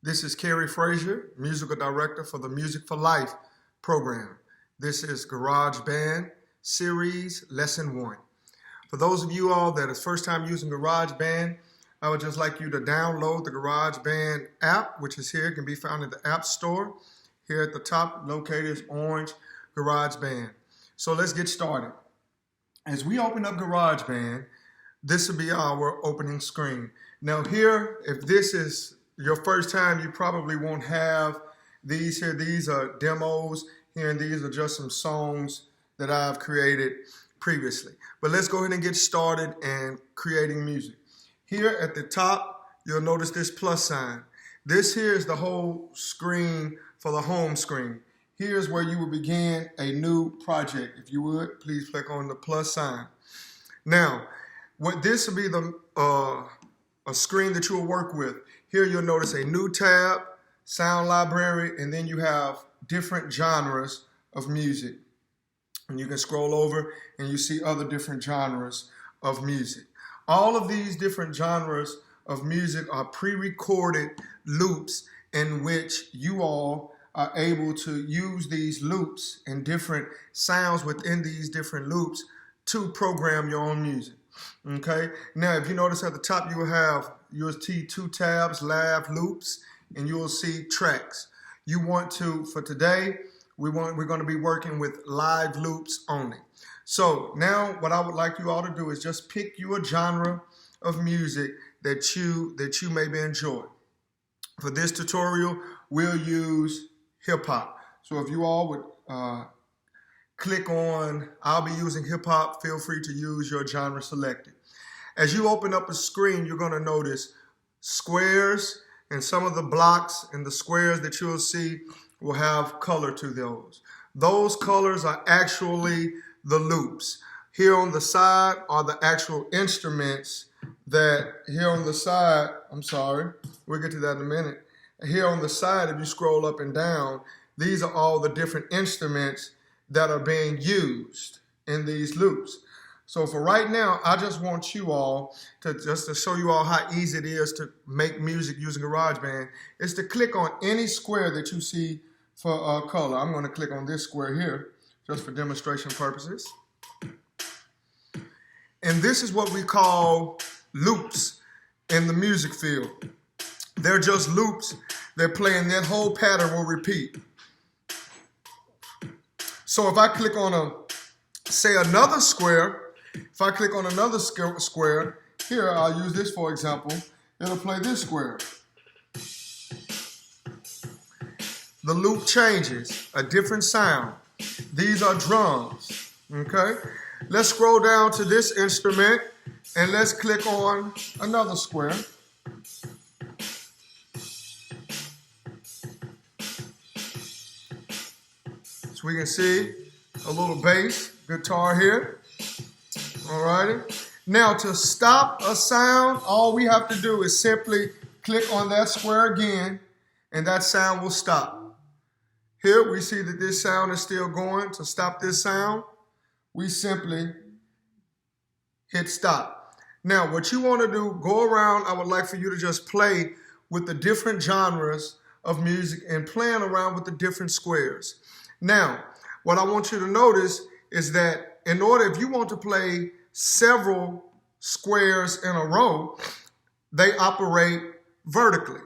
This is Kerry musical director for the Music for Life program. This is Garageband Series Lesson 1. For those of you all that is first time using Garageband, I would just like you to download the Garageband app, which is here. It can be found in the App Store. Here at the top, located is orange Garageband. So let's get started. As we open up Garageband, this will be our opening screen. Now here, if this is your first time, you probably won't have these here. These are demos here, and these are just some songs that I've created previously. But let's go ahead and get started and creating music. Here at the top, you'll notice this plus sign. This here is the whole screen for the home screen. Here's where you will begin a new project. If you would, please click on the plus sign. Now, what this will be a screen that you will work with. Here you'll notice a new tab, sound library, and then you have different genres of music. And you can scroll over and you see other different genres of music. All of these different genres of music are pre-recorded loops in which you all are able to use these loops and different sounds within these different loops to program your own music. Okay, now if you notice at the top, you will have see two tabs, live loops, and you will see tracks. You want to, for today, we're going to be working with live loops only. So now what I would like you all to do is just pick you a genre of music that you maybe enjoy. For this tutorial, we'll use hip hop. So if you all would click on, I'll be using hip hop, feel free to use your genre selected. As you open up a screen, you're going to notice squares, and some of the blocks and the squares that you'll see will have color to those. Those colors are actually the loops. Here on the side are the actual instruments that here on the side, I'm sorry, we'll get to that in a minute. Here on the side, if you scroll up and down, these are all the different instruments that are being used in these loops. So for right now, I just want you all to show you all how easy it is to make music using GarageBand, is to click on any square that you see for color. I'm going to click on this square here just for demonstration purposes. And this is what we call loops in the music field. They're just loops. They're playing, that whole pattern will repeat. So if I click on say another square, if I click on another square, here I'll use this for example, it'll play this square. The loop changes, a different sound. These are drums, okay? Let's scroll down to this instrument and let's click on another square. So we can see a little bass guitar here. Alrighty. Now to stop a sound, all we have to do is simply click on that square again, and that sound will stop. Here we see that this sound is still going. To stop this sound, we simply hit stop. Now what you want to do, go around, I would like for you to just play with the different genres of music and playing around with the different squares. Now, what I want you to notice is that in order, if you want to play several squares in a row, they operate vertically,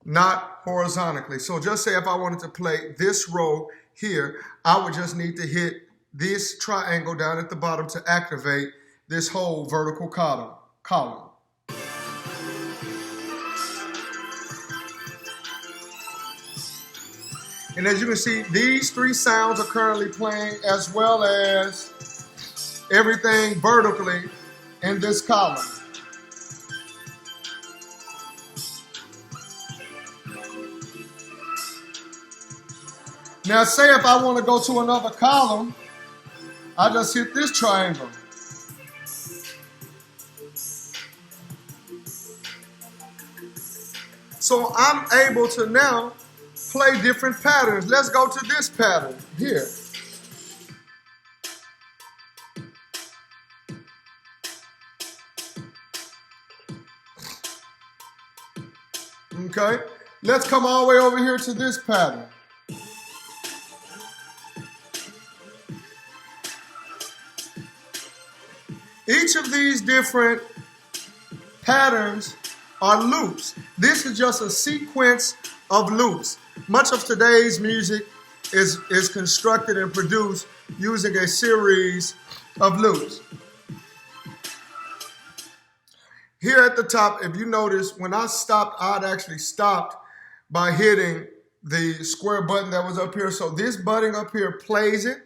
not horizontally. So just say if I wanted to play this row here, I would just need to hit this triangle down at the bottom to activate this whole vertical column. And as you can see, these three sounds are currently playing, as well as everything vertically in this column. Now say if I want to go to another column, I just hit this triangle. So I'm able to now play different patterns. Let's go to this pattern here. Okay, Let's come all the way over here to this pattern. Each of these different patterns are loops. This is just a sequence of loops. Much of today's music is constructed and produced using a series of loops. Here at the top, if you notice, when I stopped, I'd actually stopped by hitting the square button that was up here. So this button up here plays it.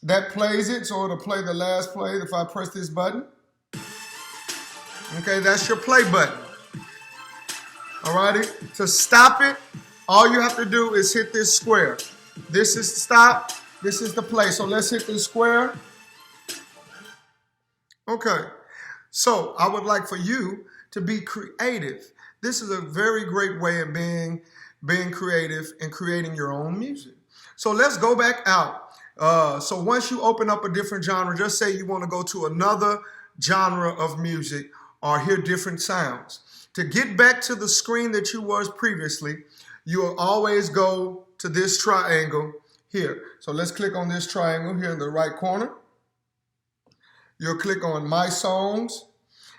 That plays it, so it'll play the last play if I press this button. Okay, that's your play button. Alrighty, to stop it, all you have to do is hit this square. This is stop, this is the play. So let's hit this square. Okay, so I would like for you to be creative. This is a very great way of being creative and creating your own music. So let's go back out. So once you open up a different genre, just say you want to go to another genre of music or hear different sounds. To get back to the screen that you was previously, you will always go to this triangle here. So let's click on this triangle here in the right corner. You'll click on My Songs,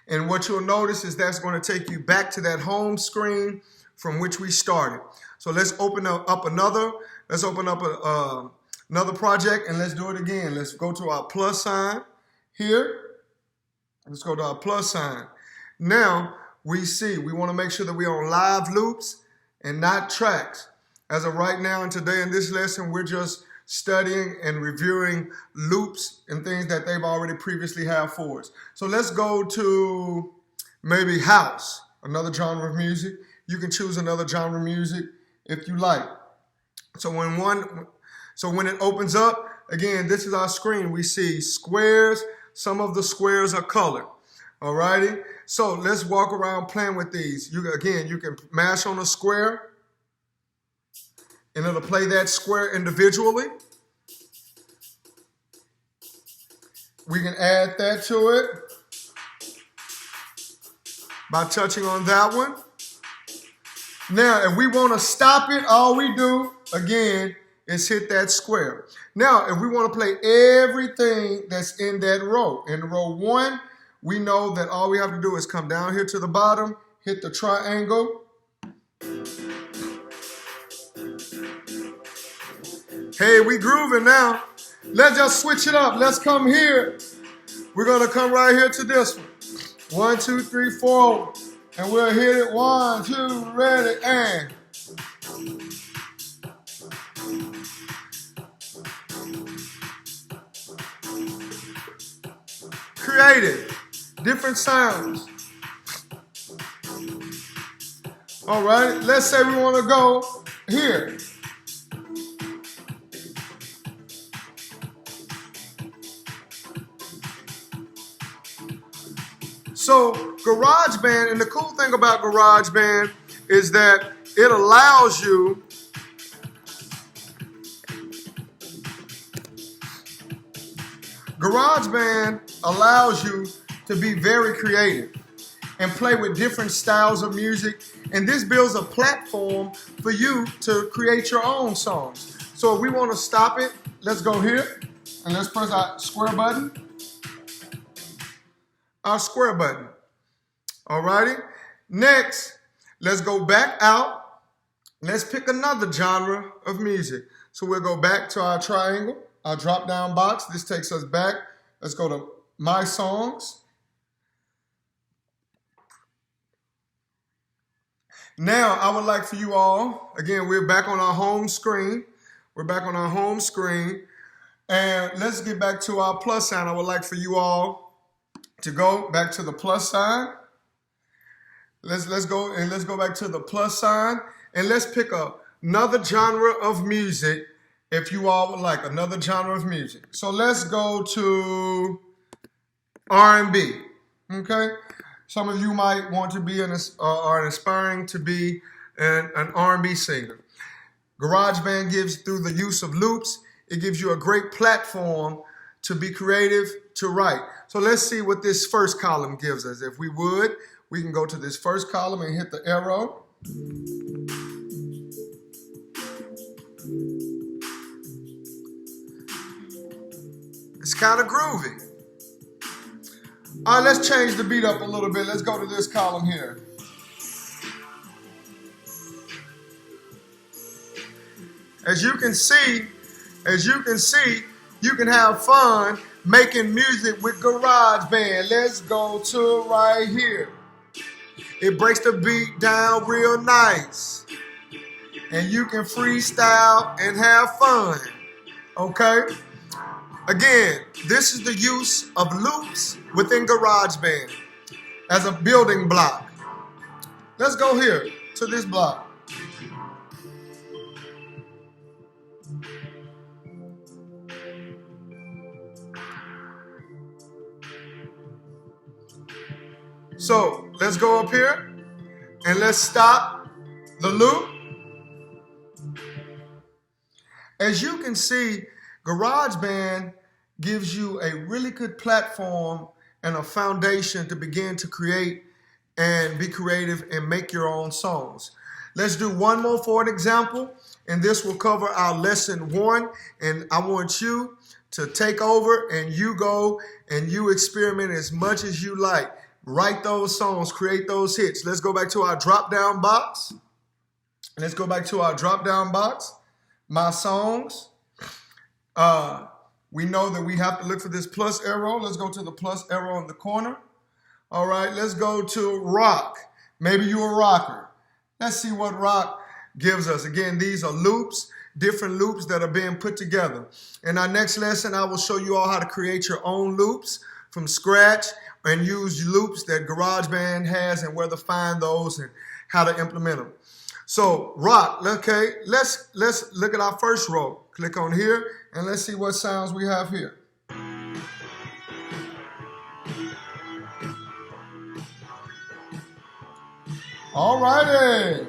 and what you'll notice is that's going to take you back to that home screen from which we started. So let's open up another project, and let's do it again. Let's go to our plus sign here. Let's go to our plus sign. Now we want to make sure that we're on live loops and not tracks. As of right now and today in this lesson, we're just studying and reviewing loops and things that they've already previously had for us. So let's go to maybe house, another genre of music. You can choose another genre of music if you like. So when it opens up, again, this is our screen. We see squares. Some of the squares are colored. Alrighty. So let's walk around playing with these. You can mash on a square, and it'll play that square individually. We can add that to it by touching on that one. Now, if we want to stop it, all we do, again, is hit that square. Now, if we want to play everything that's in that row, in row 1, we know that all we have to do is come down here to the bottom, hit the triangle. Hey, we grooving now. Let's just switch it up. Let's come here. We're going to come right here to this one. 1, 2, 3, 4. And we'll hit it. 1, 2, ready, and. Creative. Different sounds. All right, let's say we want to go here. So GarageBand, and the cool thing about GarageBand is that it allows you to be very creative and play with different styles of music, and this builds a platform for you to create your own songs. So if we want to stop it, let's go here and let's press our square button. Our square button. Alrighty. Next, let's go back out. Let's pick another genre of music. So we'll go back to our triangle, our drop down box. This takes us back. Let's go to My Songs. Now, I would like for you all, again, we're back on our home screen. We're back on our home screen. And let's get back to our plus sign. I would like for you all to go back to the plus sign. Let's go back to the plus sign, and let's pick another genre of music if you all would like another genre of music. So let's go to R&B. Okay, some of you might want to be are aspiring to be an R&B singer. GarageBand gives, through the use of loops, it gives you a great platform to be creative, to write. So let's see what this first column gives us. If we would, we can go to this first column and hit the arrow. kind of groovy. All right, let's change the beat up a little bit. Let's go to this column here. As you can see, you can have fun making music with GarageBand. Let's go to right here. It breaks the beat down real nice. And you can freestyle and have fun. Okay? Again, this is the use of loops within GarageBand as a building block. Let's go here to this block. So let's go up here and let's stop the loop. As you can see, GarageBand gives you a really good platform and a foundation to begin to create and be creative and make your own songs. Let's do one more for an example, and this will cover our lesson 1. And I want you to take over and you go and you experiment as much as you like. Write those songs, create those hits. Let's go back to our drop-down box. Let's go back to our drop-down box. My songs. We know that we have to look for this plus arrow. Let's go to the plus arrow in the corner. All right, let's go to rock. Maybe you're a rocker. Let's see what rock gives us. Again, these are loops, different loops that are being put together. In our next lesson, I will show you all how to create your own loops from scratch and use loops that GarageBand has and where to find those and how to implement them. So rock, okay, let's look at our first row. Click on here and let's see what sounds we have here. All righty.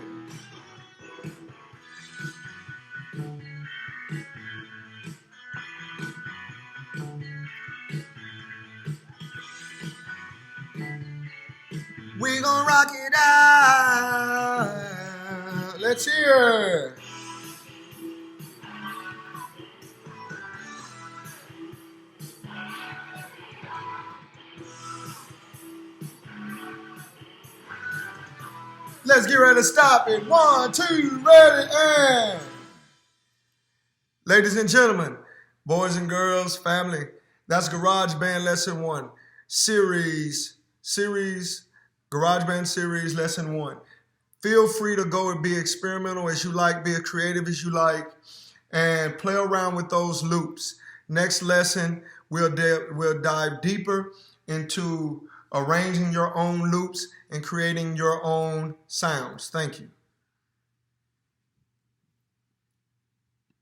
We gonna rock it out. Let's hear it. Let's get ready to stop it. 1, 2, ready, and. Ladies and gentlemen, boys and girls, family, that's GarageBand Lesson 1. Series, GarageBand Series Lesson 1. Feel free to go and be experimental as you like, be as creative as you like, and play around with those loops. Next lesson, we'll dive deeper into arranging your own loops and creating your own sounds. Thank you.